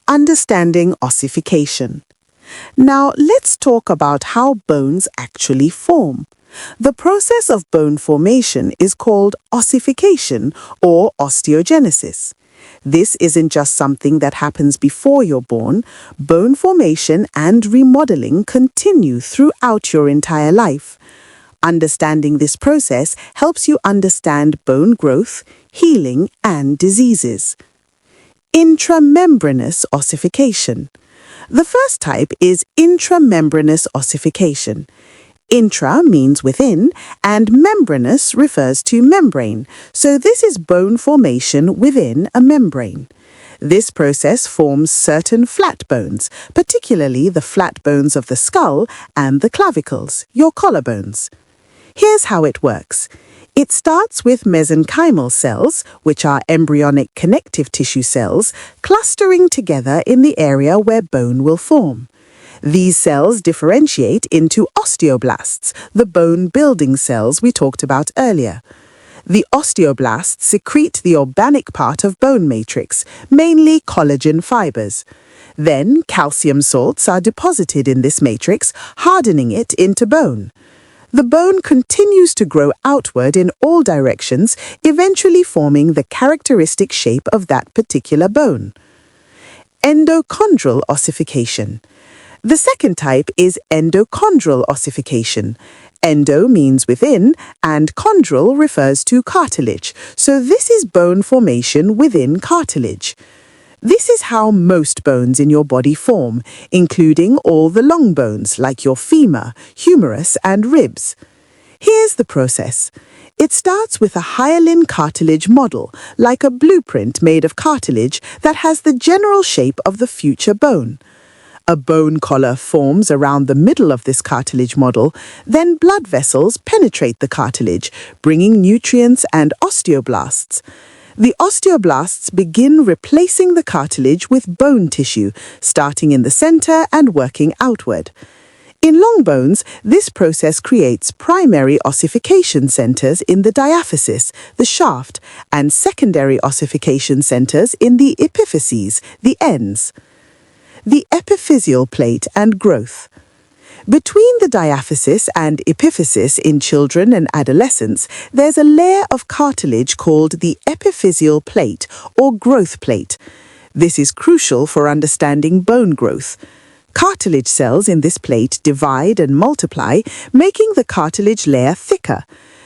Understanding ossification. Now, let's talk about how bones actually form. The process of bone formation is called ossification or osteogenesis. This isn't just something that happens before you're born. Bone formation and remodeling continue throughout your entire life. Understanding this process helps you understand bone growth, healing, and diseases. Intramembranous ossification. The first type is intramembranous ossification. Intra means within, and membranous refers to membrane, so this is bone formation within a membrane. This process forms certain flat bones, particularly the flat bones of the skull and the clavicles, your collarbones. Here's how it works. It starts with mesenchymal cells, which are embryonic connective tissue cells, clustering together in the area where bone will form. These cells differentiate into osteoblasts, the bone-building cells we talked about earlier. The osteoblasts secrete the organic part of bone matrix, mainly collagen fibers. Then, calcium salts are deposited in this matrix, hardening it into bone. The bone continues to grow outward in all directions, eventually forming the characteristic shape of that particular bone. Endochondral ossification. The second type is endochondral ossification. Endo means within, and chondral refers to cartilage, so this is bone formation within cartilage. This is how most bones in your body form, including all the long bones like your femur, humerus, and ribs. Here's the process. It starts with a hyaline cartilage model, like a blueprint made of cartilage that has the general shape of the future bone. A bone collar forms around the middle of this cartilage model, then blood vessels penetrate the cartilage, bringing nutrients and osteoblasts. The osteoblasts begin replacing the cartilage with bone tissue, starting in the center and working outward. In long bones, this process creates primary ossification centers in the diaphysis, the shaft, and secondary ossification centers in the epiphyses, the ends. The epiphyseal plate and growth. Between the diaphysis and epiphysis in children and adolescents, there's a layer of cartilage called the epiphyseal plate or growth plate. This is crucial for understanding bone growth. Cartilage cells in this plate divide and multiply, making the cartilage layer thicker.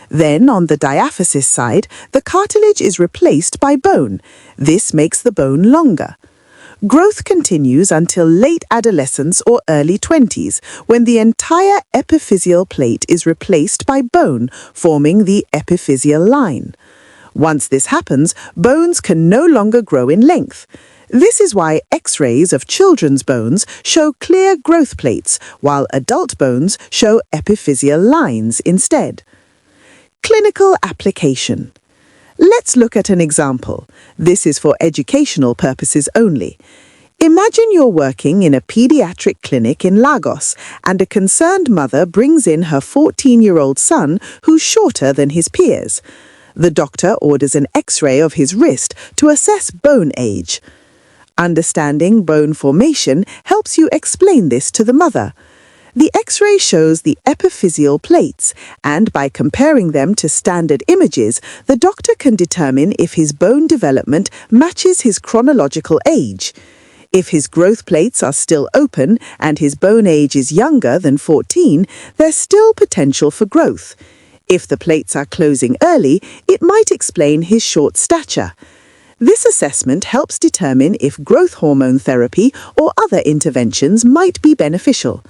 Then, on the diaphysis side, the cartilage is replaced by bone. This makes the bone longer. Growth continues until late adolescence or early 20s, when the entire epiphyseal plate is replaced by bone, forming the epiphyseal line. Once this happens, bones can no longer grow in length. This is why X-rays of children's bones show clear growth plates, while adult bones show epiphyseal lines instead. Clinical application. Let's look at an example. This is for educational purposes only. Imagine you're working in a pediatric clinic in Lagos, and a concerned mother brings in her 14-year-old son who's shorter than his peers. The doctor orders an X-ray of his wrist to assess bone age. Understanding bone formation helps you explain this to the mother. The X-ray shows the epiphyseal plates, and by comparing them to standard images, the doctor can determine if his bone development matches his chronological age. If his growth plates are still open and his bone age is younger than 14, there's still potential for growth. If the plates are closing early, it might explain his short stature. This assessment helps determine if growth hormone therapy or other interventions might be beneficial.